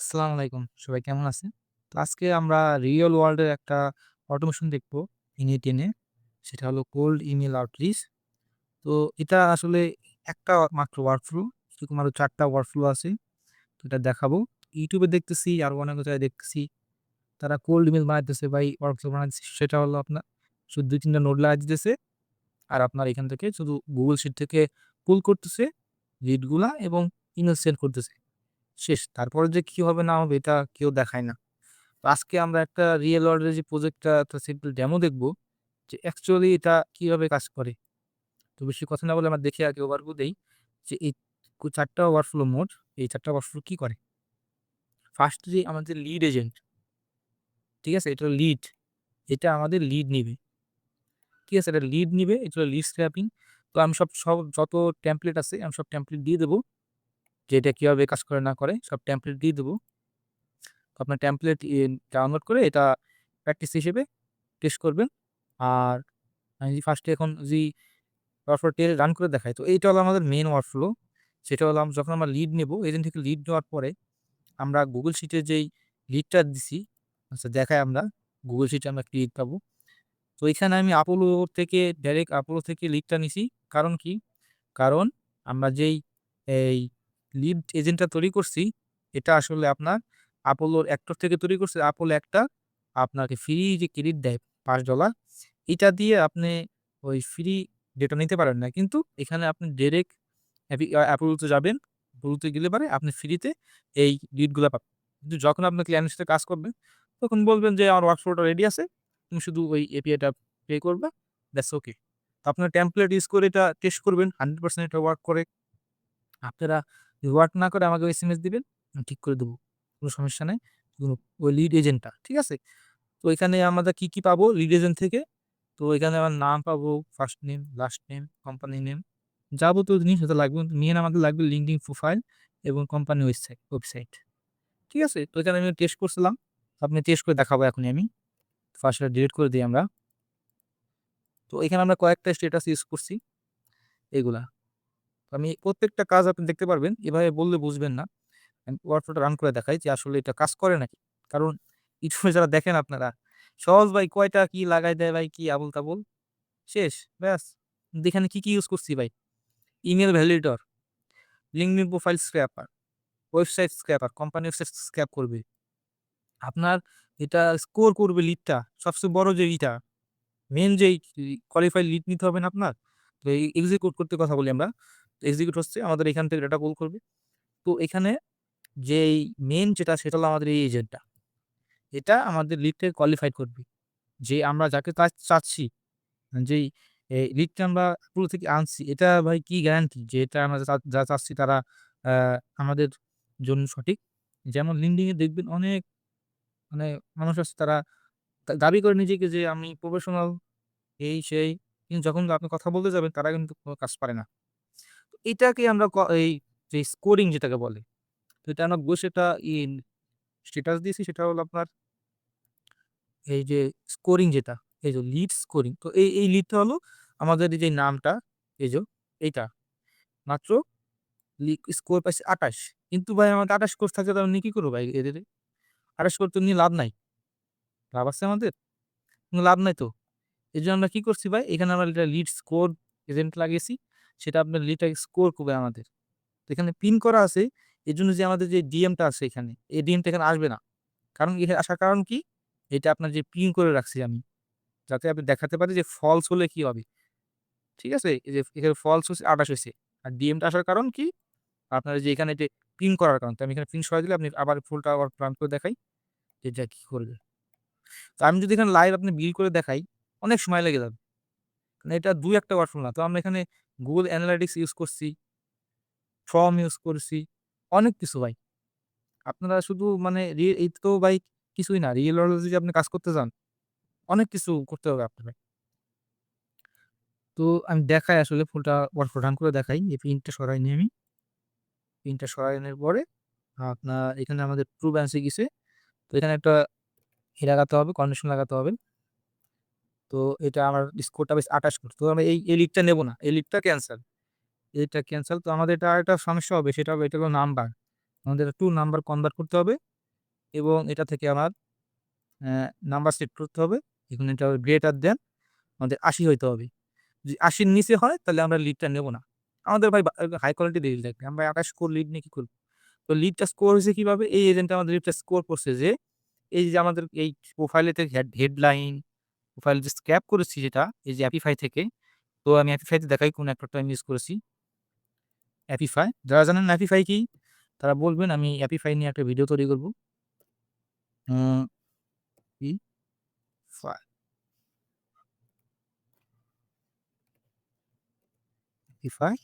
আসসালামু আলাইকুম। সবাই কেমন আছেন? তো আজকে আমরা রিয়েল ওয়ার্ল্ড এর একটা অটোমেশন দেখব ইউনিট 10 এ। সেটা হলো কোল্ড ইমেইল আউটরিচ। তো এটা আসলে একটা মাত্র ওয়ার্কফ্লো। এরকম আরো ৪ টা ওয়ার্কফ্লো আছে। তো এটা দেখাবো। YouTube এ দেখতেছি আরো অনেক জায়গায় দেখতেছি। তারা কোল্ড ইমেইল বানাইতেছে বা এই ওয়ার্কফ্লো বানাইতেছে। সেটা হলো আপনার শুধু ২-৩ টা নোড লাগায় দিতেছে। আর আপনার এখান থেকে শুধু Google Sheet থেকে পুল করতেছে লিড গুলা এবং ইমেইল সেন্ড করতেছে। শেষ। তারপরে যে কি হবে না হবে এটা কেউ দেখায় না। তো আজকে আমরা একটা রিয়েল ওয়ার্ল্ড এর যে প্রজেক্টটা একটা সিম্পল ডেমো দেখব যে অ্যাকচুয়ালি এটা কিভাবে কাজ করে। তো বেশি কথা না বলে আমরা দেখে আগে ওভারভিউ দেই যে এই ৪ টা ওয়ার্কফ্লো মোড, এই ৪ টা ওয়ার্কফ্লো কি করে? ফার্স্ট যে আমাদের লিড এজেন্ট, ঠিক আছে? এটা লিড, এটা আমাদের লিড নিবে। ঠিক আছে? এটা লিড নিবে, এটা হলো লিড স্ক্র্যাপিং। তো আমি সব যত টেমপ্লেট আছে আমি সব টেমপ্লেট দিয়ে দেব। যে এটা কিভাবে কাজ করে না করে সব টেমপ্লেট দিয়ে দেব। তো আপনার টেমপ্লেট ডাউনলোড করে এটা প্র্যাকটিস হিসেবে টেস্ট করবেন। আর আমি যদি ফার্স্টে এখন যদি তারপর রান করে দেখাই। তো এইটা হলো আমাদের মেইন ওয়ার্কফ্লো। সেটা হলো যখন আমরা লিড নেব, এজেন্ট থেকে লিড নেওয়ার পরে আমরা Google Sheet-এ যেই লিডটা দিছি, আচ্ছা দেখাই আমরা Google Sheet-এ আমরা কি লিড পাবো। তো এখানে আমি Apollo থেকে ডাইরেক্ট Apollo থেকে লিডটা নিছি। কারণ কি? কারণ আমরা যেই এই লিড এজেন্টটা তৈরি করছি, এটা আসলে আপনার Apollo-র অ্যাক্টর থেকে তৈরি করছি। Apollo একটা আপনাকে ফ্রি যে ক্রেডিট দেয় $৫, এটা দিয়ে আপনি ওই ফ্রি ডেটা নিতে পারেন না। কিন্তু এখানে আপনি ডাইরেক্ট Apollo তে যাবেন। Apollo তে গেলে পরে আপনি ফ্রিতে এই লিডগুলা পাবেন। কিন্তু যখন আপনি ক্লায়েন্টের সাথে কাজ করবেন, তখন বলবেন যে, "আমার ওয়ার্কফ্লোটা রেডি আছে। তুমি শুধু ওই এপিআইটা পে করবা। That's okay." তো আপনার টেমপ্লেট ইউজ করে এটা টেস্ট করবেন। 100% এটা ওয়ার্ক করে। আপনারা যদি ওয়ার্ক না করে আমাকে এসএমএস দিবেন। আমি ঠিক করে দেব। কোন সমস্যা নাই। শুধু ওই লিড এজেন্টটা। ঠিক আছে? তো এখানে আমরা কি পাবো লিড এজেন্ট থেকে? তো এখানে আমার নাম পাবো, first name, last name, company name. যাবতীয় জিনিস এটা লাগবে। মেইন আমাদের লাগবে লিঙ্কডিন প্রোফাইল এবং কোম্পানি ওয়েবসাইট। ঠিক আছে? তো এখানে আমি টেস্ট করছিলাম। আপনি টেস্ট করে দেখাবো এখনই আমি। ফার্স্ট এটা ডিলিট করে দেই আমরা। তো এখানে আমরা কয়েকটা স্ট্যাটাস ইউজ করছি এগুলা। আমি প্রত্যেকটা কাজ আপনি দেখতে পারবেন। এভাবে বললে বুঝবেন না। আমি ওয়ার্কফ্লোটা রান করে দেখাই যে আসলে এটা কাজ করে নাকি। কারণ ইউটিউবে যারা দেখেন আপনারা, সহজ ভাই কয়টা কি লাগাই দেয় ভাই কি আবোল-তাবোল, শেষ ব্যাস। কিন্তু এখানে কি ইউজ করছি ভাই? Email validator, LinkedIn profile scraper, website scraper, company website scrap করবে। আপনার এটা স্কোর করবে লিডটা। সবচেয়ে বড় যে ইটা, মেইন যেই কোয়ালিফাইড লিড নিতে হবে না আপনার? তো এই এক্সিকিউট করতে কথা বলি আমরা। এক্সিকিউট হচ্ছে আমাদের এখান থেকে ডাটা পুল করবে। তো এখানে যেই মেইন যেটা সেটা হলো আমাদের এই এজেন্টটা। এটা আমাদের লিডটাকে কোয়ালিফাইড করবে। যে আমরা যাকে চাচ্ছি, যেই লিডটা আমরা পুরো থেকে আনছি, এটা ভাই কি গ্যারান্টি যে এটা আমরা যা চাচ্ছি তারা আ আমাদের জন্য সঠিক? যেমন LinkedIn এ দেখবেন অনেক মানে মানুষ আছে তারা দাবি করে নিজেকে যে আমি প্রফেশনাল এই সেই। কিন্তু যখন আপনি কথা বলতে যাবেন তারা কিন্তু কোন কাজ পারে না। তো এটাকে আমরা এই যে স্কোরিং যেটাকে বলে, তো এটা আমরা বসে এটা স্ট্যাটাস দিয়েছি সেটা হলো আপনার এই যে স্কোরিং যেটা, এই যে লিড স্কোরিং। তো এই লিডটা হলো আমাদের এই যে নামটা, এই যে এইটা মাত্র স্কোর পাইছে ২৮। কিন্তু ভাই আমাদের ২৮ স্কোর থাকলে তো আমি কি করব ভাই এদের? ২৮ স্কোর তো নিয়ে লাভ নাই। লাভ আছে আমাদের? কোন লাভ নাই তো। এজন্য আমরা কি করছি ভাই, এখানে আমরা এটা লিড স্কোর এজেন্ট লাগিয়েছি। সেটা আপনার লিডটাকে স্কোর করবে আমাদের। তো এখানে পিন করা আছে। এজন্য যে আমাদের যে ডিএমটা আছে এখানে, এই ডিএমটা এখানে আসবে না। কারণ এখানে আসার কারণ কি? এটা আপনার যে পিন করে রাখছি আমি। যাতে আপনি দেখাতে পারি যে ফলস হলে কি হবে। ঠিক আছে? এই যে এখানে ফলস হচ্ছে ২৮ হইছে। আর ডিএমটা আসার কারণ কি? আপনার যে এখানে যে পিন করার কারণ। তো আমি এখানে পিন সরাই দিলে আপনি আবার ফুলটা আবার রান করে দেখাই যে এটা কি করবে। তো আমি যদি এখানে লাইভ আপনি বিল করে দেখাই, অনেক সময় লেগে যাবে। কারণ এটা ২-১ টা ওয়ার্কফ্লো না। তো আমরা এখানে Google Analytics ইউজ করছি, ফর্ম ইউজ করছি, অনেক কিছু ভাই। আপনারা শুধু মানে এই তো ভাই কিছুই না। রিয়েল ওয়ার্ল্ড এ যদি আপনি কাজ করতে যান, অনেক কিছু করতে হবে আপনার ভাই। তো আমি দেখাই আসলে ফুলটা ওয়ার্কফ্লো রান করে দেখাই। এই পিনটা সরাই নিই আমি। পিনটা সরানোর পরে আপনার এখানে আমাদের ট্রু ব্যালেন্স এ গেছে। তো এখানে একটা লাগাতে হবে, কন্ডিশন লাগাতে হবে। তো এটা আমার স্কোরটা বেশ ২৮ করছে। তো আমরা এই লিডটা নেব না। এই লিডটা ক্যানসেল। এটা ক্যানসেল। তো আমাদের এটা আরেকটা সমস্যা হবে সেটা হলো এটা হলো নাম্বার। আমাদের 2 নাম্বার কনভার্ট করতে হবে। এবং এটা থেকে আমার নাম্বার সেট করতে হবে। এখানে এটা গ্রেটার দ্যান আমাদের ৮০ হইতে হবে। যদি ৮০ র নিচে হয় তাহলে আমরা লিডটা নেব না। আমাদের ভাই হাই কোয়ালিটি লিড লাগবে। আমরা ২৮ স্কোর লিড নিয়ে কি করব? তো লিডটা স্কোর হইছে কিভাবে? এই এজেন্ট আমাদের লিডটা স্কোর করছে যে, এই যে আমাদের এই প্রোফাইলেতে হেডলাইন, প্রোফাইল যে স্ক্র্যাপ করেছি যেটা, এই যে অ্যাপিফাই থেকে। তো আমি অ্যাপিফাই তে দেখাই কোন অ্যাক্টরটা আমি ইউজ করেছি। অ্যাপিফাই। যারা জানেন না অ্যাপিফাই কি? তারা বলবেন, আমি অ্যাপিফাই নিয়ে একটা ভিডিও তৈরি করব। উম ই ফা অ্যাপিফাই।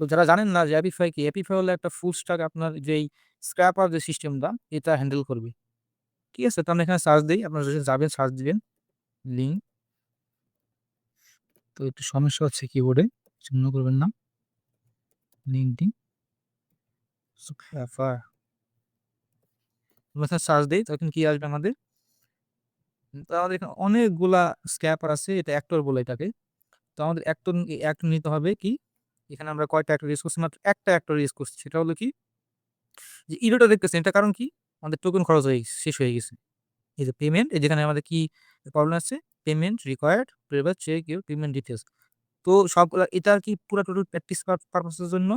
তো যারা জানেন না যে অ্যাপিফাই কি? অ্যাপিফাই হলো একটা ফুল স্ট্যাক আপনার যেই স্ক্র্যাপার যে সিস্টেমটা এটা হ্যান্ডেল করবে। ঠিক আছে? তো আমরা এখানে সার্চ দেই। আপনারা যদি যাবেন সার্চ দিবেন লিঙ্ক। তো একটু সমস্যা হচ্ছে কিবোর্ডে। কিছু মনে করবেন না। LinkedIn scraper. আমরা এখানে সার্চ দেই তখন কি আসবে আমাদের? তো আমাদের এখানে অনেকগুলা স্ক্র্যাপার আছে। এটা অ্যাক্টর বলে এটাকে। তো আমাদের অ্যাক্টর নিতে হবে কি? এখানে আমরা কয়টা অ্যাক্টর ইউজ করছি? মাত্র একটা অ্যাক্টর ইউজ করছি। সেটা হলো কি? যে ইরোটা দেখতেছেন এটার কারণ কি? আমাদের টোকেন খরচ হয়ে গেছে, শেষ হয়ে গেছে। এই যে পেমেন্ট, এই যেখানে আমাদের কি প্রবলেম আছে? পেমেন্ট রিকোয়ার্ড প্রেবার চেক ইউর পেমেন্ট ডিটেইলস। তো সবগুলা এটা কি পুরা টোটাল প্র্যাকটিস পারপাস এর জন্য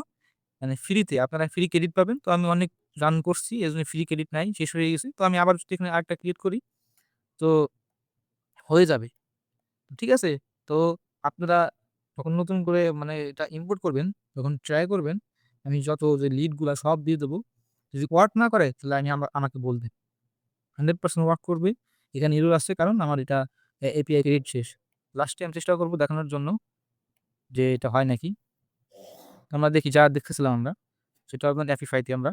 মানে ফ্রিতে আপনারা ফ্রি ক্রেডিট পাবেন। তো আমি অনেক রান করছি। এজন্য ফ্রি ক্রেডিট নাই, শেষ হয়ে গেছে। তো আমি আবার যদি এখানে আরেকটা ক্রিয়েট করি তো হয়ে যাবে। ঠিক আছে? তো আপনারা যখন নতুন করে মানে এটা ইম্পোর্ট করবেন, যখন ট্রাই করবেন, আমি যত যে লিড গুলা সব দিয়ে দেবো। যদি ওয়ার্ক না করে তাহলে আমাকে বলবেন। 100% ওয়ার্ক করবে। এখানে এরর আসছে কারণ আমার এটা এপিআই ক্রেডিট শেষ। লাস্টে আমি চেষ্টা করব দেখানোর জন্য যে এটা হয় নাকি। আমরা দেখি যা দেখতেছিলাম আমরা সেটা আপনার অ্যাপিফাই তে আমরা।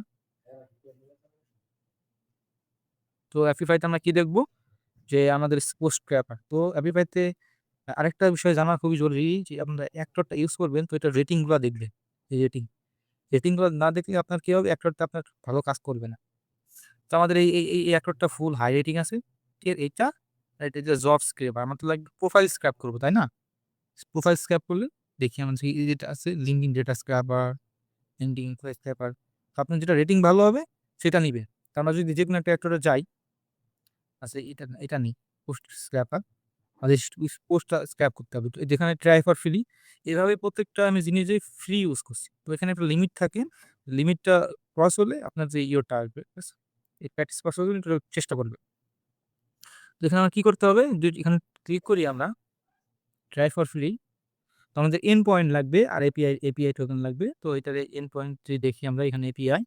তো অ্যাপিফাই তে আমরা কি দেখব? যে আমাদের পোস্ট স্ক্র্যাপার। তো অ্যাপিফাই তে আরেকটা বিষয় জানা খুবই জরুরি যে আপনারা অ্যাক্টরটা ইউজ করবেন তো এটার রেটিং গুলা দেখবেন। এই রেটিং। রেটিং গুলা না দেখলে আপনার কি হবে? অ্যাক্টরটা আপনার ভালো কাজ করবে না। তো আমাদের এই অ্যাক্টরটা ফুল হাই রেটিং আছে। ঠিক আছে? এইটা আর এটা যে জব স্ক্র্যাপার আমার তো লাগবে প্রোফাইল স্ক্র্যাপ করব, তাই না? প্রোফাইল স্ক্র্যাপ করলে দেখি আমার যে এই যেটা আছে LinkedIn data scraper, LinkedIn influence scraper. তো আপনার যেটা রেটিং ভালো হবে সেটা নিবেন। তো আমরা যদি যেকোনো একটা অ্যাক্টরে যাই, আচ্ছা এটা নেই পোস্ট স্ক্র্যাপার। আমাদের পোস্টটা স্ক্র্যাপ করতে হবে। তো যেখানে ট্রাই ফর ফ্রি এভাবে প্রত্যেকটা আমি জিনিসই ফ্রি ইউজ করছি। তো এখানে একটা লিমিট থাকে। লিমিটটা ক্রস হলে আপনার যে ইয়েটা আসবে, ঠিক আছে? এই প্র্যাকটিস পাস হলে এটা চেষ্টা করবেন। তো এখানে আমার কি করতে হবে? এখানে ক্লিক করি আমরা ট্রাই ফর ফ্রি। তো আমাদের এন্ড পয়েন্ট লাগবে আর এপিআই টোকেন লাগবে। তো এটার এন্ড পয়েন্ট যদি দেখি আমরা এখানে এপিআই,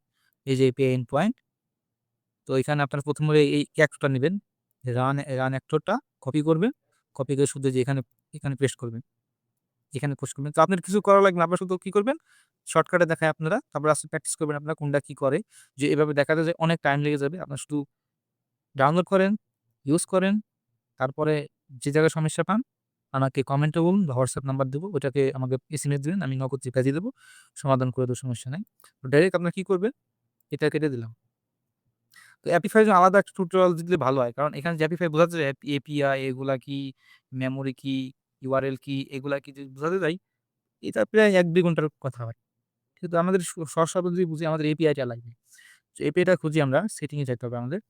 এই যে এপিআই এন্ড পয়েন্ট। তো এখানে আপনার ১ম এ এই অ্যাক্টরটা নিবেন। রান অ্যাক্টরটা কপি করবেন। কপি করে শুধু যে এখানে পেস্ট করবেন। এখানে পোস্ট করবেন। তো আপনার কিছু করা লাগবে না। আপনারা শুধু কি করবেন? শর্টকাটে দেখায় আপনারা। তারপরে আস্তে প্র্যাকটিস করবেন আপনারা কোনটা কি করে। যে এভাবে দেখাতে যে অনেক টাইম লেগে যাবে। আপনারা শুধু ডাউনলোড করেন, ইউজ করেন। তারপরে যে জায়গায় সমস্যা পান আমাকে কমেন্টে বলুন বা WhatsApp নাম্বার দেবো। ওটাকে আমাকে এসএমএস দিবেন। আমি নগদ রিপ্লাই দিয়ে দেবো। সমাধান করে দেব, সমস্যা নাই। তো ডাইরেক্ট আপনারা কি করবেন? এটা কেটে দিলাম। তো অ্যাপিফাই এর জন্য আলাদা একটা টিউটোরিয়াল দিলে ভালো হয়। কারণ এখানে যে অ্যাপিফাই বোঝাতে যায় এপিআই এগুলা কি, মেমোরি কি, ইউআরএল কি এগুলা কি যদি বোঝাতে যাই, এটা প্রায় ১-২ ঘন্টার কথা হয়। কিন্তু আমাদের সহজ শব্দে যদি বুঝি আমাদের এপিআইটা লাগবে। তো এপিআইটা খুঁজি আমরা, সেটিং এ যাইতে হবে আমাদের।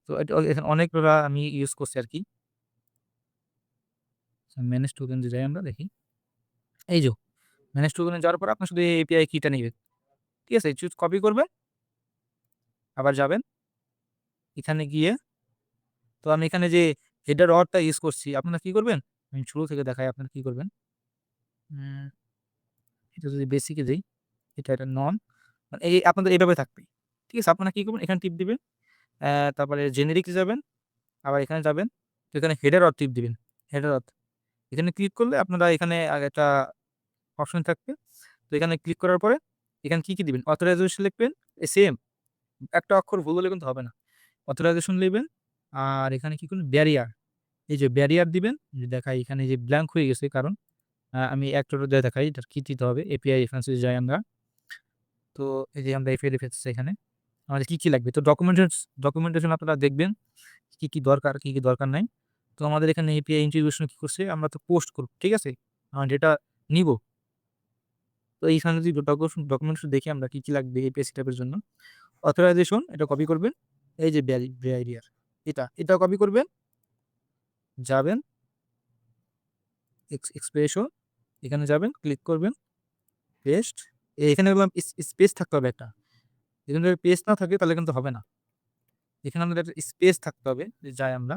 তো এটা এখানে অনেকগুলা আমি ইউজ করছি আরকি। ম্যানেজ টোকেন যে যাই আমরা দেখি। এই যে ম্যানেজ টোকেন এ যাওয়ার পর আপনার শুধু এই এপিআই কিটা নিবেন। ঠিক আছে? কপি করবেন, আবার যাবেন। এখানে গিয়ে তো আমি এখানে যে হেডার অরটা ইউজ করছি, আপনারা কি করবেন? আমি শুরু থেকে দেখাই আপনারা কি করবেন। উম এটা যদি বেসিক এ দেই, এটা নন মানে এই আপনাদের এভাবে থাকবে। ঠিক আছে? আপনারা কি করবেন? এখানে টিপ দিবেন। তারপরে জেনেরিক এ যাবেন, আবার এখানে যাবেন। তো এখানে হেডার অর টিপ দিবেন। Header or. এখানে ক্লিক করলে আপনারা এখানে একটা অপশন থাকবে। তো এখানে ক্লিক করার পরে এখানে কি দিবেন? অথরাইজেশন লিখবেন। সেম একটা অক্ষর ভুল হলে কিন্তু হবে না। অথরাইজেশন লিখবেন। আর এখানে কি করবেন? ব্যারিয়ার। এই যে ব্যারিয়ার দিবেন। যে দেখাই এখানে যে ব্ল্যাংক হয়ে গেছে কারণ আমি একটা দিয়ে দেখাই এটার কি দিতে হবে। এপিআই রেফারেন্স এ যাই আমরা। তো এই যে আমরা এপিআই রেফারেন্স এখানে আমাদের কি লাগবে? তো ডকুমেন্টেশন আপনারা দেখবেন কি দরকার, কি দরকার নাই। তো আমাদের এখানে এপিআই ইন্টিগ্রেশন কি করছে? আমরা তো পোস্ট করব। ঠিক আছে? ডেটা নিবো। তো এইখানে যদি ডকুমেন্টস দেখি আমরা কি লাগবে এপিআই সেটআপের জন্য। অথরাইজেশন এটা কপি করবেন। এই যে বেয়ারিয়ার এটা কপি করবেন। যাবেন এক্সপ্রেশন, এখানে যাবেন, ক্লিক করবেন, পেস্ট। এখানে বললাম স্পেস থাকতে হবে একটা। এখানে যদি পেস্ট না থাকে তাহলে কিন্তু হবে না। এখানে আমাদের একটা স্পেস থাকতে হবে। যাই আমরা,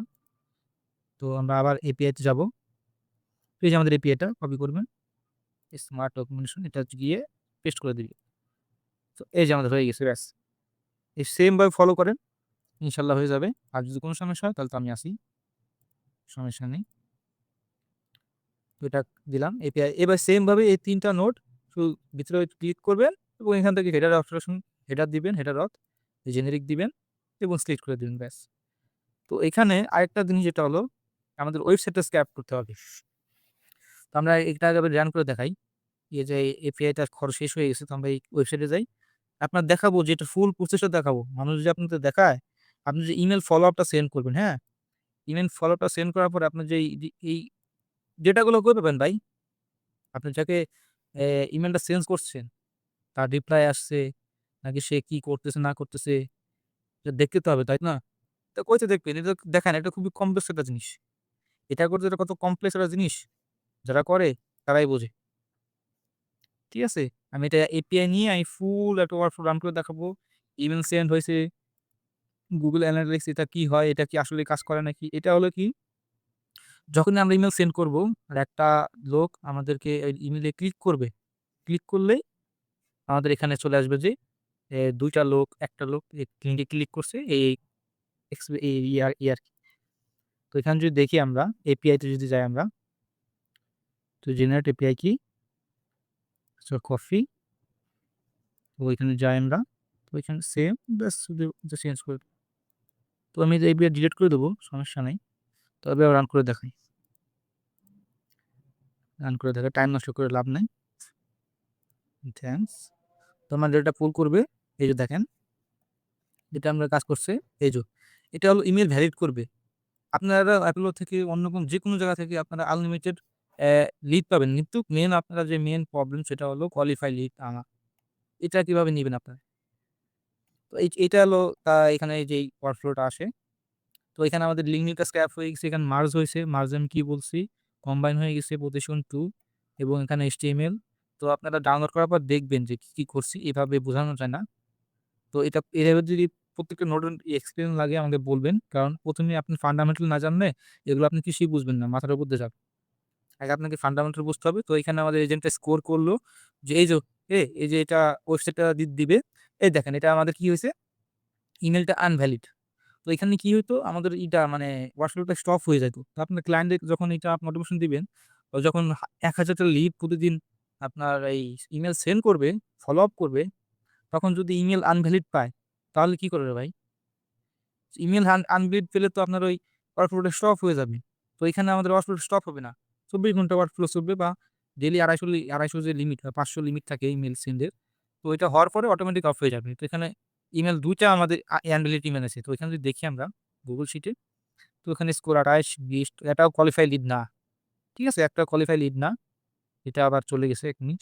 তো আমরা আবার এপিআই তে যাব। তো এই যে আমাদের এপিআইটা কপি করবেন, স্মার্ট ডকুমেন্টেশন এটা গিয়ে পেস্ট করে দিবি। তো এই যে আমাদের হয়ে গেছে, ব্যাস। এই সেম ভাবে ফলো করেন, ইনশাল্লাহ হয়ে যাবে। আর যদি কোনো সমস্যা হয় তাহলে তো আমি আসি, সমস্যা নেই। তো এটা দিলাম এপিআই। এবার সেম ভাবে এই ৩টা নোড শুধু ভিতরে ক্লিক করবেন এবং এখান থেকে হেডার অপশন, হেডার দিবেন, হেডার অথ জেনেরিক দিবেন এবং সিলেক্ট করে দিবেন, ব্যাস। তো এখানে আরেকটা জিনিস যেটা হলো আমাদের ওয়েবসাইটটা স্ক্র্যাপ করতে হবে। তো আমরা এটা আগে রান করে দেখাই। এই যে এপিআইটা খরচ শেষ হয়ে গেছে, তো আমরা এই ওয়েবসাইটে যাই। আপনার দেখাবো যে এটা ফুল প্রসেসটা দেখাবো। মানুষ যদি আপনাদের দেখায়, আপনি যে ইমেইল ফলো আপটা সেন্ড করবেন, হ্যাঁ? ইমেইল ফলো আপটা সেন্ড করার পরে আপনার যে এই ডেটাগুলো কই পাবেন ভাই? আপনি যাকে ইমেইলটা সেন্ড করছেন, তার রিপ্লাই আসছে নাকি সে কি করতেছে না করতেছে, এটা দেখতে তো হবে, তাই না? তো কইতে দেখবেন? এটা দেখেন, এটা খুবই কমপ্লেক্স একটা জিনিস। এটা করতে এটা কত কমপ্লেক্স একটা জিনিস, যারা করে তারাই বোঝে। ঠিক আছে? আমি এটা এপিআই নিয়ে আমি ফুল একটা ওয়ার্কফ্লো রান করে দেখাবো। ইমেইল সেন্ড হইছে, Google Analytics এটা কি হয়? এটা কি আসলেই কাজ করে নাকি? এটা হলো কি, যখনই আমরা ইমেইল সেন্ড করব আর একটা লোক আমাদেরকে এই ইমেইলে ক্লিক করবে। ক্লিক করলেই আমাদের এখানে চলে আসবে যে ২ টা লোক, ১ টা লোক এই লিঙ্কে ক্লিক করছে এই আরকি। তো এখানে যদি দেখি আমরা এপিআই তে যদি যাই আমরা, তো জেনারেট এপিআই কি? সো কপি, তো ওইখানে যাই আমরা। তো এখানে সেম, ব্যাস শুধু চেঞ্জ করে দেব। তো আমি এই এপিআই ডিলিট করে দেব, সমস্যা নাই। তবে রান করে দেখাই। রান করে দেখাই, টাইম নষ্ট করে লাভ নাই। থ্যাংকস। তো আমার ডেটা পুল করবে। এই যে দেখেন, এটা আমরা কাজ করছে। এই যে এটা হলো ইমেইল ভ্যালিড করবে। আপনারা অ্যাপোলো থেকে অন্য যেকোনো জায়গা থেকে আপনারা আনলিমিটেড লিড পাবেন। কিন্তু আপনারা যে মেইন প্রবলেম সেটা হলো কোয়ালিফাই লিড আনা। এটা কিভাবে নিবেন আপনারা? তো এইটা হলো এখানে যেই ওয়ার্কফ্লোটা আসে। তো এখানে আমাদের লিঙ্কটা স্ক্র্যাপ হয়ে গেছে, এখানে মার্জ হইছে। মার্জ আমি কি বলছি? কম্বাইন হয়ে গেছে পজিশন 2 এবং এখানে HTML। তো আপনারা ডাউনলোড করার পর দেখবেন যে কি করছি। এভাবে বোঝানো যায় না। তো এভাবে যদি প্রত্যেকটা নোডের এক্সপেরিয়েন্স লাগে আমাকে বলবেন। কারণ ১ম এ আপনি ফান্ডামেন্টাল না জানলে এগুলো আপনি কিছুই বুঝবেন না। মাথার উপর দিয়ে যাবে। আগে আপনাকে ফান্ডামেন্টাল বুঝতে হবে। তো এখানে আমাদের এজেন্টটা স্কোর করলো যে এই যে এটা ওয়েবসাইটটা দিবে। এই দেখেন, এটা আমাদের কি হইছে? ইমেইলটা আনভ্যালিড। তো এখানে কি হইতো? আমাদের মানে ওয়ার্কফ্লোটা স্টপ হয়ে যাইত। তো আপনার ক্লায়েন্টে যখন এটা আপনি অটোমেশন দিবেন, ও যখন ১,০০০ টা লিড প্রতিদিন আপনার এই ইমেইল সেন্ড করবে, ফলো আপ করবে, তখন যদি ইমেইল আনভ্যালিড পায়, তাহলে কি করবে ভাই? ইমেইল আনভ্যালিড পেলে তো আপনার ওই ওয়ার্কফ্লোটা স্টপ হয়ে যাবে। তো এখানে আমাদের ওয়ার্কফ্লো স্টপ হবে না। ২৪ ঘন্টা ওয়ার্কফ্লো চলবে বা ডেইলি ২৫০ যে লিমিট, ৫০০ লিমিট থাকে ইমেইল সেন্ডের। তো এটা হওয়ার পরে অটোমেটিক অফ হয়ে যাবে। তো এখানে ইমেইল ২ টা আমাদের আনভ্যালিড ইমেইল আছে। তো এখানে যদি দেখি আমরা গুগল শিটে, তো এখানে স্কোর ২৮, ২০, এটাও কোয়ালিফাই লিড না। ঠিক আছে? একটা কোয়ালিফাই লিড না। এটা আবার চলে গেছে ১ মিনিট।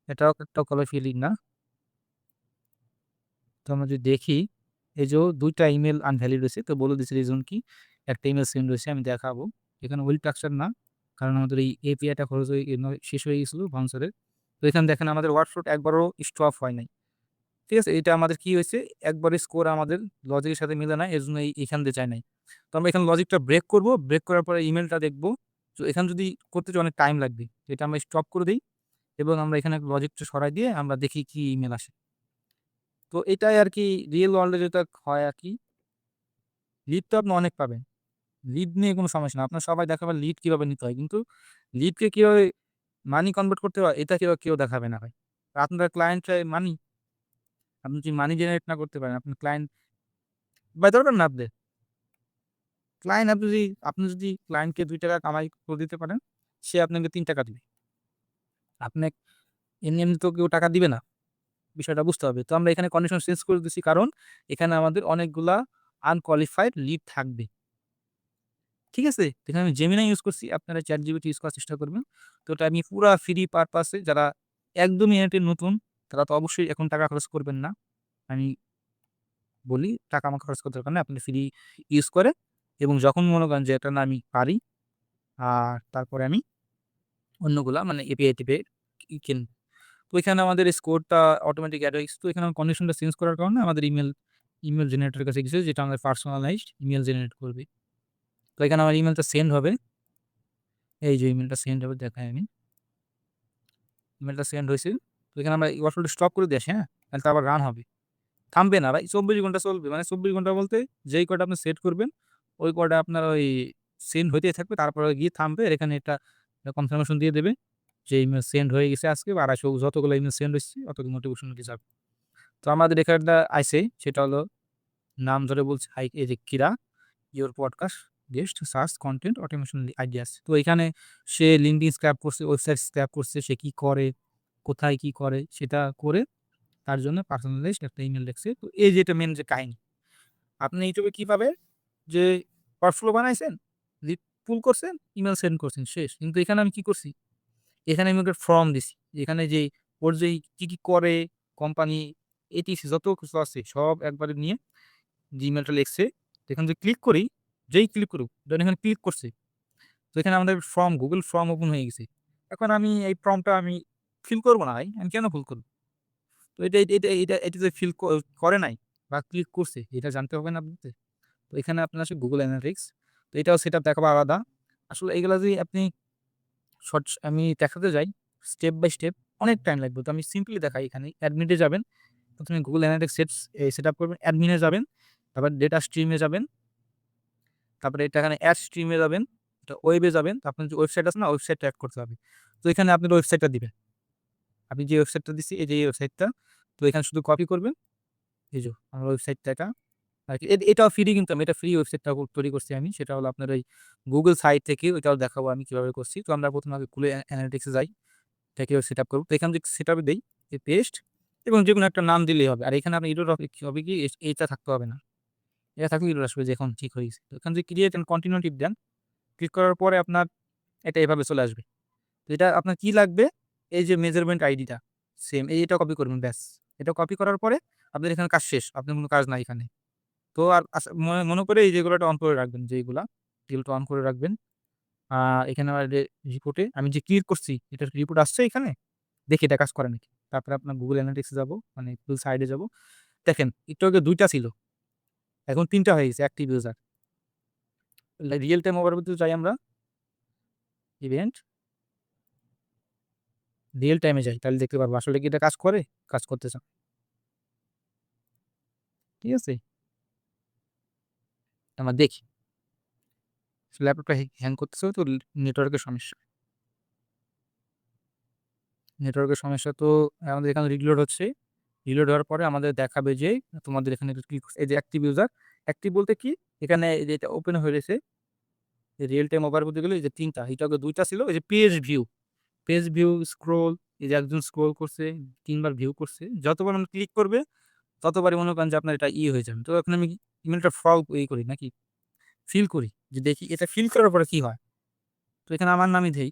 এটাও একটা কোয়ালিফাই লিড না। তো আমরা যদি দেখি, এই যে ২ টা ইমেইল আনভ্যালিড হইছে। তো বলে দিছে রিজন কি? একটা ইমেইল সেন্ড হইছে, আমি দেখাবো। এখানে উইল স্ট্রাকচার না। কারণ আমাদের এই এপিআই টা খরচ হয়ে শেষ হয়ে গেছিল বাউন্সারের। তো এখানে দেখেন আমাদের ওয়ার্কফ্লো একবারও স্টপ হয় নাই। ঠিক আছে? এটা আমাদের কি হইছে? একবারে স্কোর আমাদের লজিকের সাথে মিলে নাই। এজন্য এইখান দিয়ে যায় নাই। তো আমরা এখানে লজিকটা ব্রেক করব। ব্রেক করার পরে ইমেইলটা দেখব। তো এখানে যদি করতে অনেক টাইম লাগবে। এটা আমরা স্টপ করে দেই এবং আমরা এখানে লজিকটা সরাই দিয়ে আমরা দেখি কি ইমেইল আসে। তো এটাই আরকি রিয়েল ওয়ার্লড এ যেটা হয় আরকি। লিড তো আপনি অনেক পাবেন। লিড নিয়ে কোনো সমস্যা না। আপনার সবাই দেখাবে লিড কিভাবে নিতে হয়। কিন্তু লিডকে কিভাবে মানি কনভার্ট করতে হয় এটা কেউ দেখাবে না ভাই। আপনার ক্লায়েন্ট চায় মানি। আপনি যদি মানি জেনারেট না করতে পারেন, আপনার ক্লায়েন্ট পাইতে পারবেন না আপনি। ক্লায়েন্ট আপনি যদি ক্লায়েন্টকে ৳২ কামাই করে দিতে পারেন, সে আপনাকে ৳৩ দিবে। আপনি এমনি তো কেউ টাকা দিবে না। বিষয়টা বুঝতে হবে। তো আমরা এখানে কন্ডিশন চেঞ্জ করে দিছি, কারণ এখানে আমাদের অনেকগুলা আনকোয়ালিফাইড লিড থাকবে। ঠিক আছে? এখানে আমি Gemini ইউজ করছি। আপনারা ChatGPT ইউজ করার চেষ্টা করবেন। তো এটা আমি পুরা ফ্রি পারপাসে যারা একদমই এতে নতুন তারা তো অবশ্যই এখন টাকা খরচ করবেন না। আমি বলি টাকা আমার খরচ করতে দরকার নাই। আপনি ফ্রি ইউজ করে এবং যখন মনে করেন যে এটা না আমি পারি তারপরে আমি অন্যগুলা মানে এপিআই কিনব। তো এখানে আমাদের স্কোরটা অটোমেটিক এড হয়ে গেছে। তো এখানে কন্ডিশনটা চেঞ্জ করার কারণে আমাদের ইমেইল জেনারেটরের কাছে গেছে যেটা আমাদের পার্সোনালাইজড ইমেইল জেনারেট করবে। তো এখানে আমার ইমেইলটা সেন্ড হবে। এই যে ইমেইলটা সেন্ড হবে দেখাই আমি। ইমেইলটা সেন্ড হইছে। তো এখানে আমরা এই ওয়ার্কফ্লোটা স্টপ করে দিয়ে আসি, হ্যাঁ? তাহলে তো আবার রান হবে। থামবে না ভাই ২৪ ঘন্টা চলবে। মানে ২৪ ঘন্টা বলতে যেই কয়টা আপনি সেট করবেন, ওই কয়টা আপনার ওই সেন্ড হইতেই থাকবে। তারপরে গিয়ে থামবে। আর এখানে এটা কনফার্মেশন দিয়ে দেবে যে ইমেইল সেন্ড হয়ে গেছে আজকে বা ২৫০ যতগুলো ইমেইল সেন্ড হইছে অতগুলো নোটিফিকেশন যাবে। তো আমাদের এখানটা আইছে সেটা হলো নাম ধরে বলছে হাই এই যে কিরা your podcast guest search content automation ideas. তো এখানে সে লিঙ্কডইন স্ক্র্যাপ করছে, ওয়েবসাইট স্ক্র্যাপ করছে, সে কি করে, কোথায় কি করে সেটা করে তার জন্য পার্সোনালাইজড একটা ইমেইল লিখছে। তো এই যে এটা মেইন যে কাহিনী। আপনি ইউটিউবে কিভাবে যে ওয়ার্কফ্লো বানাইছেন, লিড পুল করছেন, ইমেইল সেন্ড করছেন শেষ। কিন্তু এখানে আমি কি করছি? এখানে আমি ওকে ফর্ম দিছি। এখানে যেই ওর যেই কি করে কোম্পানি এটিসি যত কিছু আছে সব একবারে নিয়ে যে ইমেইলটা লিখছে, এখানে যদি ক্লিক করি, যেই ক্লিক করুক, ধরেন এখানে ক্লিক করছে। তো এখানে আমাদের Google ফর্ম ওপেন হয়ে গেছে। এখন আমি এই ফর্মটা আমি ফিল করব না ভাই। আমি কেন ফিল করব? তো এটা যে ফিল করে নাই বা ক্লিক করছে এটা জানতে হবে না আপনাদের? তো এখানে আপনার আসে Google Analytics। তো এটাও সেটআপ দেখাবো আলাদা। আসলে এগুলা যদি আপনি আমি দেখাতে যাই স্টেপ বাই স্টেপ অনেক টাইম লাগবে। তো আমি সিম্পলি দেখাই এখানে অ্যাডমিন এ যাবেন। প্রথমে Google Analytics সেটআপ করবেন। অ্যাডমিন এ যাবেন। তারপর ডেটা স্ট্রিম এ যাবেন। তারপরে এটা এখানে অ্যাড স্ট্রিম এ যাবেন। এটা ওয়েবে যাবেন। তো আপনার যে ওয়েবসাইট আছে না ওয়েবসাইটটা এড করতে হবে। তো এখানে আপনার ওয়েবসাইটটা দিবেন। আমি যে ওয়েবসাইটটা দিছি এই যে এই ওয়েবসাইটটা। তো এখানে শুধু কপি করবেন। এই যে আমার ওয়েবসাইটটা এটা। আরকি এটাও ফ্রি কিন্তু আমি এটা ফ্রি ওয়েবসাইটটা তৈরি করছি আমি। সেটা হলো আপনার ওই Google সাইট থেকে ওইটাও দেখাবো আমি কিভাবে করছি। তো আমরা প্রথমে আগে Google Analytics এ যাই। এটা কিভাবে সেটআপ করব। তো এখানে যদি সেটআপ এ দেই, পেস্ট এবং যেকোনো একটা নাম দিলেই হবে। আর এখানে আপনার এরর হবে কি এটা থাকতে হবে না। এটা থাকলে এরর আসবে যে এখন ঠিক হয়ে গেছে। তো এখানে যদি ক্রিয়েট এন্ড কন্টিনিউ টিপ দেন, ক্লিক করার পরে আপনার এটা এভাবে চলে আসবে। তো এটা আপনার কি লাগবে? এই যে মেজারমেন্ট আইডিটা সেম এটা কপি করবেন ব্যাস। এটা কপি করার পরে আপনার এখানে কাজ শেষ। আপনার কোনো কাজ নাই এখানে। তো আর মনে করে এই যেগুলো অন করে রাখবেন যেইগুলা, এগুলো অন করে রাখবেন। আ এখানে আমার রিপোর্টে আমি যে ক্লিক করছি এটার রিপোর্ট আসছে এখানে? দেখি এটা কাজ করে নাকি। তারপরে আপনার Google Analytics এ যাবো, মানে Google সাইডে যাবো। দেখেন একটু আগে ২ টা ছিল। এখন ৩ টা হয়ে গেছে active user. Real time overview তে যাই আমরা। ইভেন্ট, রিয়াল টাইমে যাই। তাহলে দেখতে পারবো আসলে কি এটা কাজ করে? কাজ করতেছে। ঠিক আছে? আমরা দেখি। ল্যাপটপটা হ্যাং করতেছে তো নেটওয়ার্কের সমস্যা। নেটওয়ার্কের সমস্যা তো আমাদের এখানে রিলোড হচ্ছে। রিলোড হওয়ার পরে আমাদের দেখাবে যে তোমাদের এখানে ক্লিক এই যে অ্যাক্টিভ ইউজার। অ্যাক্টিভ বলতে কি? এখানে এই যে এটা ওপেন হয়ে রয়েছে। রিয়াল টাইম ওভারভিউ তে গেলে এই যে ৩ টা, এটা আগে ২ টা ছিল। এই যে পেজ ভিউ, স্ক্রল, এই যে একজন স্ক্রল করছে, ৩ বার ভিউ করছে। যতবার আমরা ক্লিক করবে ততবারই মনে করেন যে আপনার এটা হয়ে যাবে। তো এখন আমি ইমেইলটা করি নাকি ফিল করি যে দেখি এটা ফিল করার পরে কি হয়? তো এখানে আমার নামই দেই।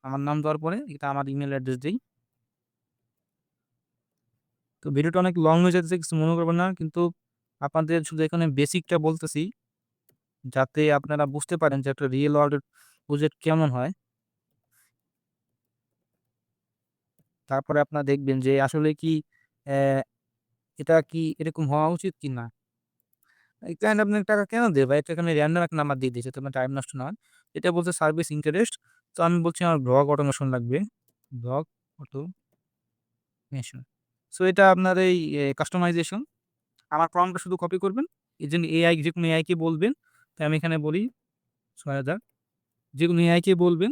আমার নাম দেওয়ার পরে এটা আমার ইমেইল অ্যাড্রেস দেই। তো ভিডিওটা অনেক লং হয়ে যাচ্ছে কিছু মনে করবেন না। কিন্তু আপনাদের শুধু এখানে বেসিকটা বলতেছি যাতে আপনারা বুঝতে পারেন যে একটা রিয়েল ওয়ার্ল্ড এর প্রজেক্ট কেমন হয়। তারপরে আপনারা দেখবেন যে আসলে কি অ্যা এটা কি এরকম হওয়া উচিত কি না? এই ক্লায়েন্ট আপনাকে টাকা কেন দেবে ভাই? এটা এখানে র‍্যান্ডম একটা নাম্বার দিয়ে দিয়েছে। তোমার টাইম নষ্ট না হয়। এটা বলছে সার্ভিস ইন্টারেস্ট। তো আমি বলছি আমার ব্লগ অটোমেশন লাগবে। Blog automation. সো এটা আপনার এই কাস্টমাইজেশন। আমার প্রম্পটটা শুধু কপি করবেন। এজন্য এআই যেকোনো এআই কে বলবেন। তাই আমি এখানে বলি ৬০০০ যেকোনো এআই কে বলবেন।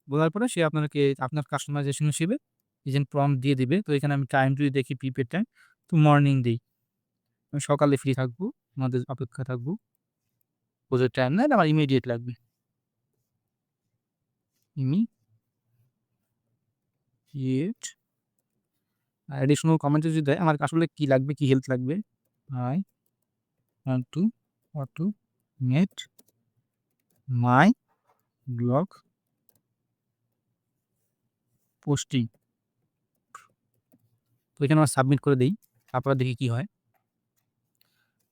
বলার পরে সে আপনাকে আপনার কাস্টমাইজেশন হিসেবে এজেন্ট প্রম্পট দিয়ে দিবে। তো এখানে আমি টাইম যদি দেখি প্রিপেড টাইম তো মর্নিং দেই। আমি সকালে ফ্রি থাকবো। আপনাদের অপেক্ষায় থাকবো। প্রজেক্ট টাইম না, এটা আমার ইমিডিয়েট লাগবে। ইমিডিয়েট অ্যাডিশনাল কমেন্টে যদি দেয় আমার আসলে কি লাগবে, কি হেল্প লাগবে? I want to automate my blog posting. তো এখানে আমরা সাবমিট করে দেই। তারপরে দেখি কি হয়।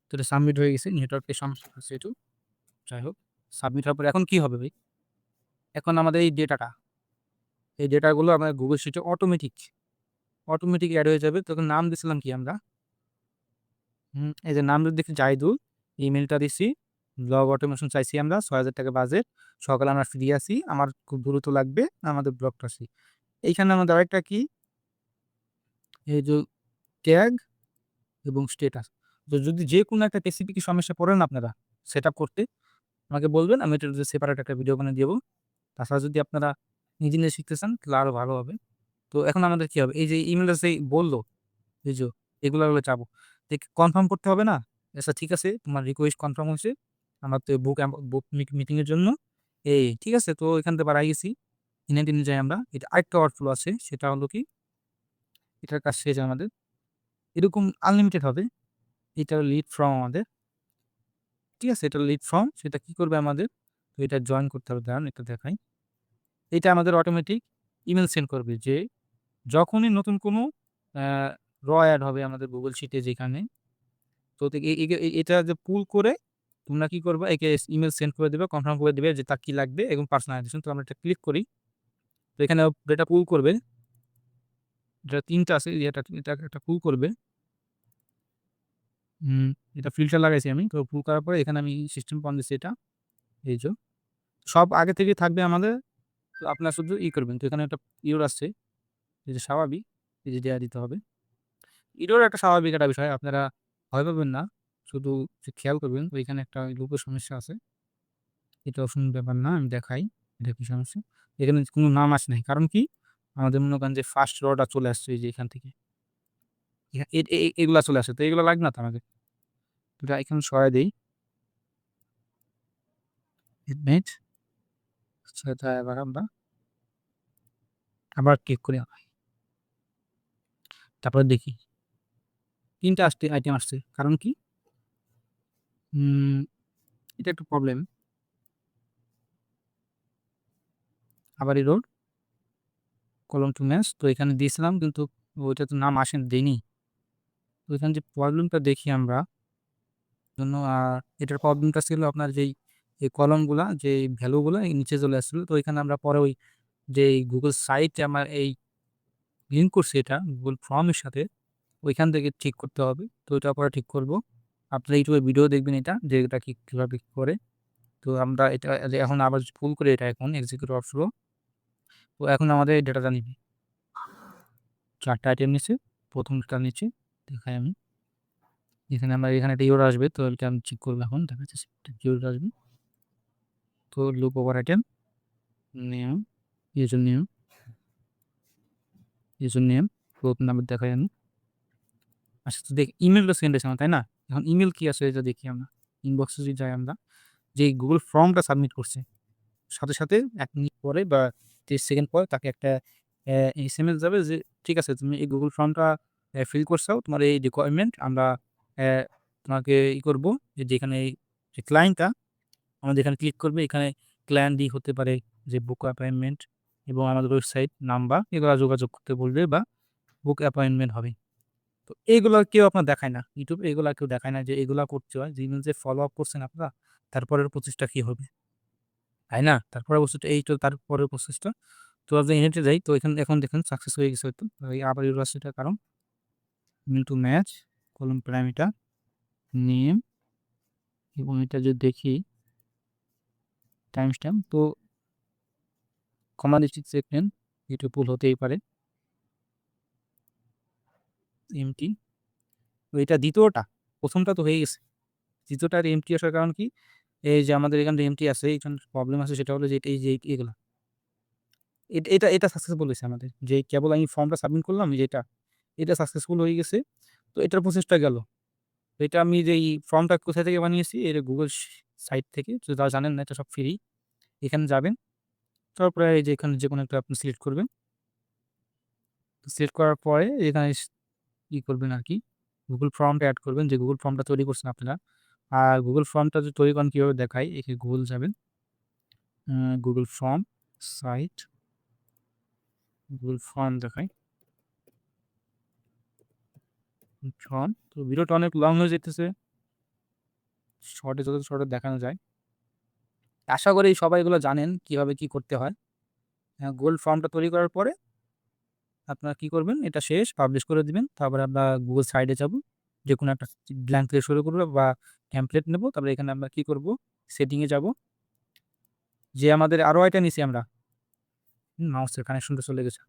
তো এটা সাবমিট হয়ে গেছে। নেটওয়ার্কের সমস্যা হচ্ছে একটু। যাই হোক, সাবমিট হওয়ার পরে এখন কি হবে ভাই? এখন আমাদের এই ডেটাগুলো আমার Google Sheet এ অটোমেটিক এড হয়ে যাবে। তখন নাম দিছিলাম কি আমরা? এই যে নাম দেখি জাহিদুল, ইমেইলটা দিছি, ব্লগ অটোমেশন চাইছি আমরা, ৳৬,০০০ বাজেট। সকালে আমরা ফ্রি আছি। আমার খুব দ্রুত লাগবে আমাদের ব্লগটা আছি। এইখানে আমাদের আরেকটা কি? এই যে ট্যাগ এবং স্ট্যাটাস। তো যদি যেকোনো একটা স্পেসিফিক সমস্যায় পড়েন আপনারা সেটআপ করতে, আমাকে বলবেন। আমি এটার যে সেপারেট একটা ভিডিও বানিয়ে দেব। তাছাড়া যদি আপনারা নিজে শিখতে চান তাহলে আরো ভালো হবে। তো এখন আমাদের কি হবে? এই যে ইমেইলটা যেই বলল, এই যে এগুলো চাবো। কনফার্ম করতে হবে না? আচ্ছা ঠিক আছে, তোমার রিকোয়েস্ট কনফার্ম হইছে। আমার তো বুক মিটিং এর জন্য ঠিক আছে। তো এখান থেকে বাড়াই গেছি। টেনে যাই আমরা। এটা আরেকটা ওয়ার্কফ্লো আছে, সেটা হলো কি? এটার কাজ শেষ আমাদের। এরকম আনলিমিটেড হবে। এটা লিড ফ্রম আমাদের। ঠিক আছে? এটা লিড ফ্রম, সেটা কি করবে আমাদের? তো এটা জয়েন করতে হবে। দাঁড়ান এটা দেখাই। এটা আমাদের অটোমেটিক ইমেইল সেন্ড করবে যে যখনই নতুন কোনো আ এড হবে আমাদের Google শিটে যেখানে, তো এটা যে পুল করে তোমরা কি করবা? একে ইমেইল সেন্ড করে দিবা, কনফার্ম করে দিবে যে তার কি লাগবে এবং পার্সোনালাইজেশন। তো আমরা এটা ক্লিক করি। তো এখানে ডেটা পুল করবে। এটা ৩ টা আছে। এটা একটা পুল করবে। হুম, এটা ফিল্টার লাগাইছি আমি। তো পুল করার পরে এখানে আমি সিস্টেম পয়েন্ট দিচ্ছি এটা। এই যে সব আগে থেকেই থাকবে আমাদের। তো আপনারা শুধু করবেন। তো এখানে একটা ইরর আসছে। এই যে স্বাভাবিক, এই যে দেয়া দিতে হবে। এটাও একটা স্বাভাবিক একটা বিষয়। আপনারা ভয় পাবেন না। শুধু যে খেয়াল করবেন ওইখানে একটা লুপের সমস্যা আছে। এটা অসম্ভব ব্যাপার না। আমি দেখাই এটা কি সমস্যা। এখানে কোনো নাম আসে নাই। কারণ কি? আমাদের মনে করেন যে ফার্স্ট টা চলে আসছে এই যে এখান থেকে। এগুলা চলে আসে। তো এগুলো লাগবে না তো আমাদের। এটা এখানে সরায় দেই। এডমিট সেটা এবার আমরা আবার ক্লিক করি। তারপরে দেখি ৩ টা আইটেম আসছে। কারণ কি? উম এটা একটু প্রবলেম। আবার এরর কলাম টু ম্যাচ। তো এখানে দিয়েছিলাম কিন্তু ওইটা তো নাম দেইনি। তো এখানে যে প্রবলেমটা দেখি আমরা জন্য এটার প্রবলেমটা ছিল আপনার এই কলামগুলা যে ভ্যালুগুলা নিচে চলে আসছিল। তো এখানে আমরা পরে ওই যে Google সাইটে আমার লিঙ্ক করছি এটা Google ফর্মের সাথে, ওইখান থেকে ঠিক করতে হবে। তো এটা পরে ঠিক করব। আপনারা ইউটিউবে ভিডিও দেখবেন এটা যে এটা কিভাবে কি করে। তো আমরা এটা এখন আবার ফুল করে এটা এখন এক্সিকিউট অফ রো। তো এখন আমাদের এই ডেটাটা নিবে। ৪ টা আইটেম নিচ্ছে। ১ম টা নিচ্ছে দেখাই আমি। এখানে একটা ইরর আসবে। তো এটা আমি চেক করব এখন। দেখা যাচ্ছে ইরর আসবে। তো loop over item name user name group number দেখাই আমি। আচ্ছা তো ইমেইলটা সেন্ড হয়েছে আমার, তাই না? এখন ইমেইল কি আছে এটা দেখি আমরা। ইনবক্সে যদি যাই আমরা, যে Google ফর্মটা সাবমিট করছে, সাথে ১ মিনিট পরে বা ৩০ সেকেন্ড পরে তাকে একটা এসএমএস যাবে যে, "ঠিক আছে তুমি এই Google ফর্মটা ফিল করছো। তোমার এই রিকোয়ারমেন্ট আমরা অ্যা তোমাকে করব।" যেখানে যে ক্লায়েন্টটা আমাদের এখানে ক্লিক করবে। এখানে ক্লায়েন্ট হতে পারে যে বুক অ্যাপয়েন্টমেন্ট এবং আমাদের ওয়েবসাইট নাম্বার এগুলা যোগাযোগ করতে বলবে বা বুক অ্যাপয়েন্টমেন্ট হবে। তো এগুলা কেউ আপনার দেখায় না। YouTube এ এগুলা কেউ দেখায় না যে এগুলা করতে হয়। জিমেইল যে ফলো আপ করছেন আপনারা, তারপরের প্রসেসটা কি হবে, তাই না? তারপরের প্রসেসটা এই তো তারপরের প্রসেসটা। তো আপনি এন্ড এ যাই। তো এখন দেখেন সাকসেস হয়ে গেছে হয়তো। আবার এরর আসছে এটার কারণ email to match column parameter name এবং এটা যদি দেখি টাইম স্ট্যাম্প তো কমান্ড সেগমেন্ট এটা ভুল হতেই পারে। এমটি তো এটা দ্বিতীয়টা, ১ম টা তো হয়ে গেছে। দ্বিতীয়টার এমটি আসার কারণ কি? এই যে আমাদের এখানে এমটি আছে, এখানে প্রবলেম আছে সেটা হলো যে এই যে এগুলা। এটা সাকসেসফুল হইছে আমাদের। যে কেবল আমি ফর্মটা সাবমিট করলাম এটা সাকসেসফুল হয়ে গেছে। তো এটার প্রসেসটা গেল। তো এটা আমি যেই ফর্মটা কোথা থেকে বানিয়েছি? এটা Google সাইট থেকে। যদি যারা জানেন না এটা সব ফ্রি। এখানে যাবেন। তারপরে এই যে এখানে যেকোনো একটা আপনি সিলেক্ট করবেন। সিলেক্ট করার পরে এখানে করবেন আরকি। Google ফর্মটা এড করবেন যে Google ফর্মটা তৈরি করছেন আপনারা। আর Google ফর্মটা যদি তৈরি করেন কিভাবে দেখাই, Google যাবেন। Google form site, Google form দেখাই। ফর্ম তো ভিডিওটা অনেক লং হয়ে যেতেছে, শর্টে যত শর্টে দেখানো যায়। আশা করি সবাই এগুলো জানেন কিভাবে কি করতে হয়। গুগল ফর্মটা তৈরি করার পরে আপনারা কি করবেন, এটা শেষ পাবলিশ করে দিবেন। তারপরে আমরা গুগল সাইটে যাব, যে কোনো একটা ব্ল্যাঙ্ক থেকে শুরু করবো বা টেমপ্লেট নেব। তারপরে এখানে আমরা কি করব, সেটিংয়ে যাব, যে আমাদের আরওআইটা নিছি আমরা, মাউসের কানেকশনটা চলে গেছে।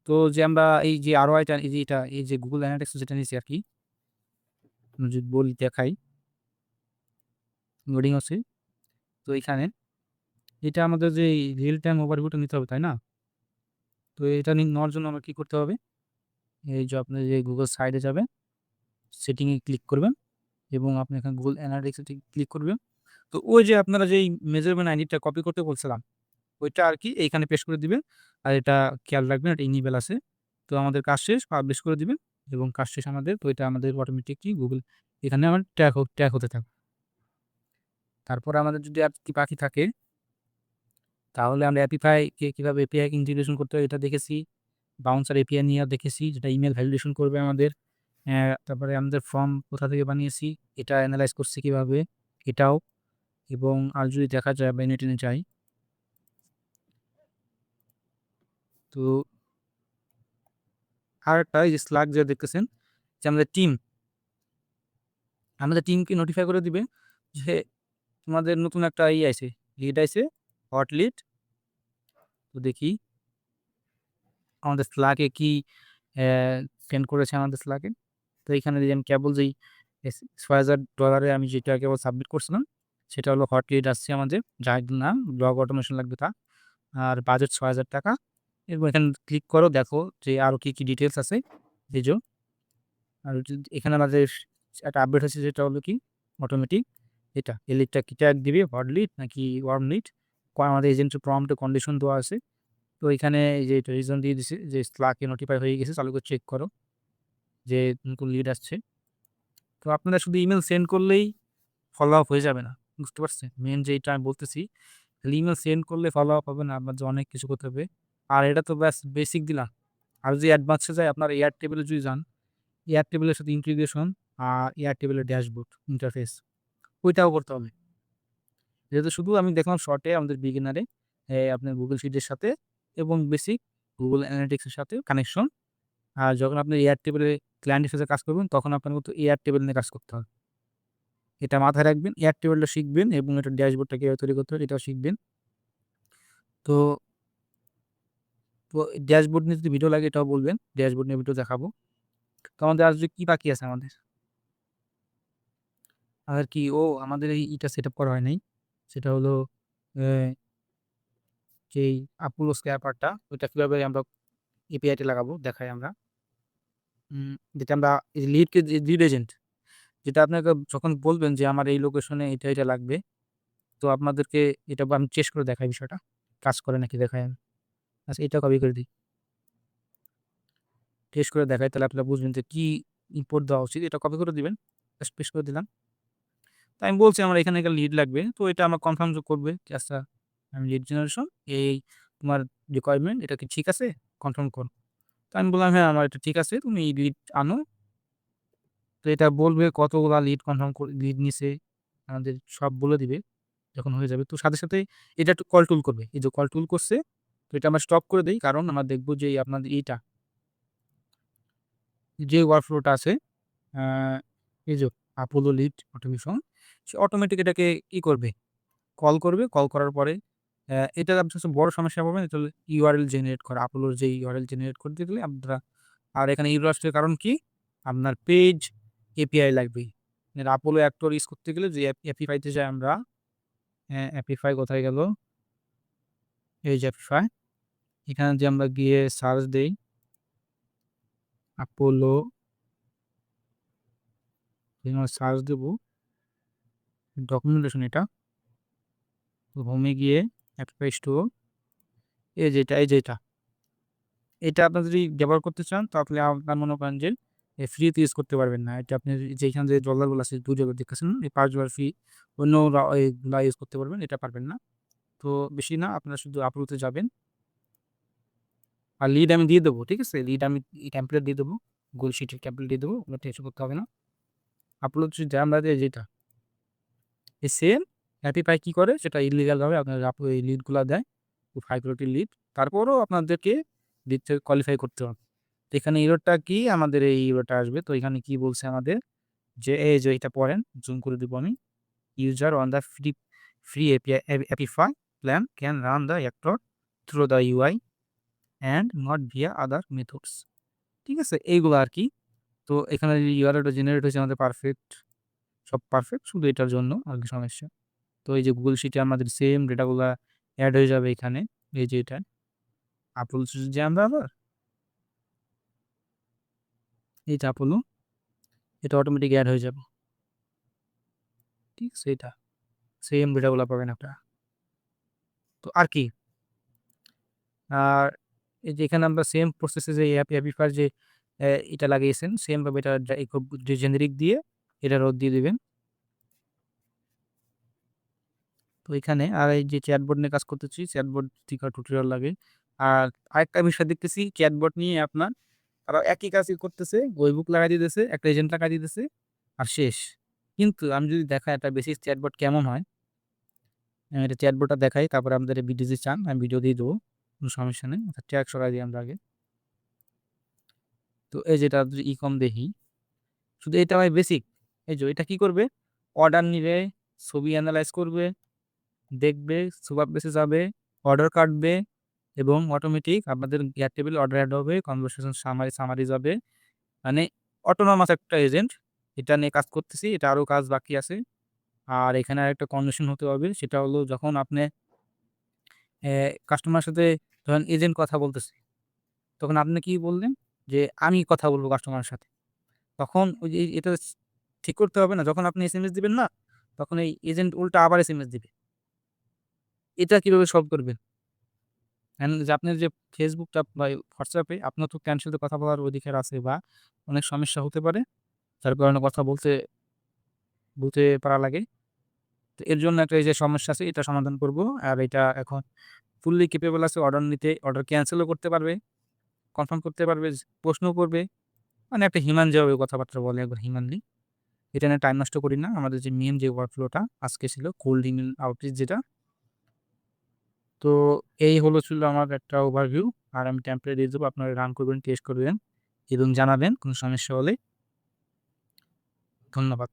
তো যে আমরা এই যে আরওআইটা, এই যে এটা, এই যে গুগল অ্যানালিটিক্স যেটা নিছি আর কি, যদি বলি দেখাই, লোডিং হচ্ছে। তো এখানে এটা আমাদের যে রিয়েল টাইম ওভারভিউটা নিতে হবে, তাই না? তো এটা নেওয়ার জন্য আমরা কি করতে হবে, এই যে আপনি যে গুগল সাইটে যাবেন, সেটিংয়ে ক্লিক করবেন এবং আপনি এখানে গুগল অ্যানালিটিক্সে ক্লিক করবেন। তো ওই যে আপনারা যেই মেজারমেন্ট আইডিটা কপি করতে বলছিলাম, ওইটা আর কি এইখানে পেস্ট করে দিবেন। আর এটা খেয়াল রাখবেন, এটা ইনেবল আছে। তো আমাদের কাজ শেষ, পাবলিশ করে দিবেন এবং কাজ শেষ আমাদের। তো এটা আমাদের অটোমেটিকলি গুগল এখানে আমার ট্র্যাক হতে থাকবে। তারপরে আমাদের যদি আর কি বাকি থাকে, তাহলে আমরা অ্যাপিফাইকে কীভাবে এপিআই ইন্টিগ্রেশন করতে হয় এটা দেখেছি। বাউন্সার এপিআই নিয়ে দেখেছি, যেটা ইমেল ভ্যালিডেশন করবে আমাদের। তারপরে আমাদের ফর্ম কোথা থেকে বানিয়েছি, এটা এনালাইজ করছি কীভাবে, এটাও। এবং আর যদি দেখা যায় বা এনে টেনে যাই, তো আরেকটা এই যে স্লাক যে দেখতেছেন, যে আমাদের টিমকে নোটিফাই করে দিবে যে তোমাদের নতুন একটা আইছে, লিড আইছে, হট লিড। তো দেখি আমাদের স্লাকে কি সেন্ড করেছে আমাদের স্লাকে। তো এখানে যে আমি কেবল যেই $৬,০০০ আমি যেটা কেবল সাবমিট করছিলাম, সেটা হলো হট লিড আসছে আমাদের, যার নাম ব্লগ অটোমেশন লাগবে তা। আর বাজেট ৳৬,০০০। এবং এখানে ক্লিক করো, দেখো যে আরও কি ডিটেলস আছে। এই যে আর এখানে আমাদের একটা আপডেট হচ্ছে, যেটা হলো কি অটোমেটিক, এটা এই লিডটা কি ট্যাগ দিবে, হট লিড নাকি ওয়ার্ম লিড। আমাদের এজেন্টের প্রম্পটে কন্ডিশন দেওয়া আছে। তো এখানে যে রিজন দিয়ে দিছে যে স্লাকে নোটিফাই হয়ে গেছে, চালু করে চেক করো যে নতুন লিড আসছে। তো আপনারা শুধু ইমেল সেন্ড করলেই ফলো আপ হয়ে যাবে না, বুঝতে পারছেন? মেন যেটা আমি বলতেছি, খালি ইমেল সেন্ড করলে ফলো আপ হবে না, আপনার যে অনেক কিছু করতে হবে। আর এটা তো ব্যাস বেসিক দিলাম। আর যদি অ্যাডভান্সে যায়, আপনার এয়ার টেবিলে যদি যান, এয়ার টেবিলের সাথে ইন্টিগ্রেশন আর এয়ার টেবিলের ড্যাশবোর্ড ইন্টারফেস, ওইটাও করতে হবে। যেহেতু শুধু আমি দেখলাম শর্টে আমাদের বিগিনারে আপনার গুগল শিটের সাথে এবং বেসিক গুগল অ্যানালিটিক্স এর সাথে কানেকশন। আর যখন আপনি এয়ার টেবলে ক্লায়েন্টের সাথে কাজ করবেন, তখন আপনার কিন্তু এয়ার টেবল নিয়ে কাজ করতে হবে। এটা মাথায় রাখবেন, এয়ার টেবলটা শিখবেন এবং এটার ড্যাশবোর্ডটা কিভাবে তৈরি করতে হয় এটাও শিখবেন। তো তো ড্যাশবোর্ড নিয়ে যদি ভিডিও লাগে এটাও বলবেন, ড্যাশবোর্ড নিয়ে ভিডিও দেখাবো। তো আমাদের আর কি বাকি আছে আমাদের? আর কি আমাদের এইটা সেটআপ করা হয় নাই। সেটা হলো অ্যা যেই Apollo স্ক্র্যাপারটা, ওইটা কিভাবে আমরা এপিআই তে লাগাবো দেখাই আমরা। যেটা আমরা এই লিড এজেন্ট, যেটা আপনাকে যখন বলবেন যে আমার এই লোকেশনে এটা লাগবে, তো আপনাদেরকে এটা আমি টেস্ট করে দেখাই বিষয়টা। কাজ করে নাকি দেখাই আমি। আচ্ছা, এটা কপি করে দিই। টেস্ট করে দেখাই, তাহলে আপনারা বুঝবেন যে কি ইম্পোর্ট দেওয়া উচিত। এটা কপি করে দিবেন। জাস্ট পেস্ট করে দিলাম। তো আমি বলছি আমার এখানে একটা লিড লাগবে। তো এটা আমার কনফার্ম করবে যে আচ্ছা, আমি লিড জেনারেশন, এই তোমার রিকোয়ারমেন্ট এটা কি ঠিক আছে? কনফার্ম করো। তো আমি বললাম, "হ্যাঁ, আমার এটা ঠিক আছে। তুমি এই লিড আনো।" তো এটা বলবে কতগুলা লিড কনফার্ম লিড নিছে, আমাদের সব বলে দিবে যখন হয়ে যাবে। তো সাথে, সাথে এটা একটু কল টুল করবে। এই যে কল টুল করছে, তো এটা আমরা স্টপ করে দেই। কারণ আমরা দেখব যে আপনাদের যে ওয়ার্কফ্লোটা আছে, আ এই যে Apollo লিড অটোমেশন, সে অটোমেটিক এটাকে কি করবে? কল করবে। কল করার পরে এটার সবচেয়ে বড় সমস্যা পাবেন, এটা হলো ইউআরএল জেনারেট করা। Apollo র যে ইউআরএল জেনারেট করতে গেলে আপনারা, আর এখানে ইউর আসলে কারণ কি? আপনার পেজ এপিআই লাগবে। Apollo অ্যাক্টর ইউজ করতে গেলে যে অ্যাপিফাই তে যাই আমরা, অ্যাপিফাই কোথায় গেল? এই যে অ্যাপিফাই। এখানে যে আমরা গিয়ে সার্চ দেই Apollo, এখানে সার্চ দেব ডকুমেন্টেশন এটা। তো হোমে গিয়ে অ্যাপিফাই স্টোর, এই যে এটা। এটা আপনার যদি ব্যবহার করতে চান, তো আপনি আপনার মনে করেন যে ফ্রিতে ইউজ করতে পারবেন না। এটা আপনি যেখানে যে ডলারগুলো আছে $2 দেখতেছেন, এই $5 ফি, অন্যরা এগুলা ইউজ করতে পারবেন, এটা পারবেন না। তো তো বেশি না, আপনারা শুধু আপলোডে যাবেন। আর লিড আমি দিয়ে দেবো, ঠিক আছে? লিড আমি টেমপ্লেট দিয়ে দেবো। Google Sheet-এর টেমপ্লেট দিয়ে দেবো। ওগুলো টেনশন করতে হবে না। আপলোড যে আমরা দেই যেটা, এই সেম Shopify কি করে সেটা ইল্লিগাল ভাবে আপনার এই লিডগুলা দেয়। খুব হাই কোয়ালিটির লিড। তারপরেও আপনাদেরকে লিড থেকে কোয়ালিফাই করতে হবে। তো এখানে এররটা কি? আমাদের এই এররটা আসবে। তো এখানে কি বলছে আমাদের? যে এই যে এটা পড়েন, জুম করে দিব আমি। User on the free API Shopify plan can run the actor through the UI and not via other methods. ঠিক আছে? এইগুলা আরকি। তো এখানে URL টা জেনারেট হয়েছে আমাদের পারফেক্ট, সব পারফেক্ট, শুধু এটার জন্য আরকি সমস্যা। তো এই যে Google Sheet-এ আমাদের সেম ডেটাগুলা এড হয়ে যাবে এখানে। এই যে এটা আপলোড যে আমরা আবার এই যে আপলোড, এটা অটোমেটিক এড হয়ে যাবে। ঠিক আছে? এটা সেম ডেটাগুলা পাবেন আপনারা। তো আর কি? আর এই যে এখানে আমরা সেম প্রসেসে যে Shopify যে এটা লাগিয়েছেন, সেম ভাবে এটা যে জেনেরিক দিয়ে এটারও দিয়ে দিবেন। তো এখানে আর এই যে চ্যাটবট নিয়ে কাজ করতেছি, চ্যাটবট টিউটোরিয়াল লাগে। আর আরেকটা বিষয় দেখতেছি চ্যাটবট নিয়ে আপনার তারা একই কাজই করতেছে, ওয়েবহুক লাগাই দিতেছে, একটা এজেন্ট লাগাই দিতেছে আর শেষ। কিন্তু আমি যদি দেখাই একটা বেসিক চ্যাটবট কেমন হয়, এটা চ্যাটবটটা দেখাই, তারপরে আপনাদের ভিডিও যদি চান আমি ভিডিও দিয়ে দেবো, কোনো সমস্যা নেই। আচ্ছা ট্যাগ সরাই দিই আমরা আগে। তো এই যেটা যদি ই-কম দেখি, শুধু এটা ভাই বেসিক। এই যে এটা কি করবে? অর্ডার নিবে, ছবি এনালাইজ করবে, দেখবে, সুপার প্লেসে যাবে, অর্ডার কাটবে এবং অটোমেটিক আপনাদের টেবিলে অর্ডার এড হবে, কনভারসেশন সামারি যাবে। মানে অটোনমাস একটা এজেন্ট। এটা নিয়ে কাজ করতেছি। এটা আরও কাজ বাকি আছে। আর এখানে আরেকটা কন্ডিশন হতে হবে। সেটা হলো যখন আপনি কাস্টমারের সাথে ধরেন এজেন্ট কথা বলতেছে, তখন আপনি কি বললেন? যে আমি কথা বলব কাস্টমারের সাথে। তখন ওই যে এটা ঠিক করতে হবে না? যখন আপনি এসএমএস দিবেন না? তখন এই এজেন্ট উল্টা আবার এসএমএস দিবে। এটা কিভাবে সলভ করবেন? যে আপনার যে ফেসবুকটা বা হোয়াটসঅ্যাপে আপনার তো ক্লায়েন্টের সাথে কথা বলার অধিকার আছে বা অনেক সমস্যা হতে পারে। যার কারণে কথা বলতে পারা লাগে। তো এর জন্য একটা এই যে সমস্যা আছে এটা সমাধান করব। আর এটা এখন ফুললি ক্যাপেবল আছে অর্ডার নিতে, অর্ডার ক্যানসেলও করতে পারবে, কনফার্ম করতে পারবে, প্রশ্নও করবে। মানে একটা হিউম্যান যেভাবে কথাবার্তা বলে একবার হিউম্যানলি। এটা নিয়ে টাইম নষ্ট করি না। আমাদের যে মেইন যে ওয়ার্কফ্লোটা আজকে ছিল কোল্ড ইমেইল আউটরিচ যেটা। তো এই ছিল আমার একটা ওভারভিউ। আর আমি টেমপ্লেট দিয়ে দেবো। আপনারা রান করবেন, টেস্ট করবেন এবং জানাবেন কোনো সমস্যা হলে। ধন্যবাদ।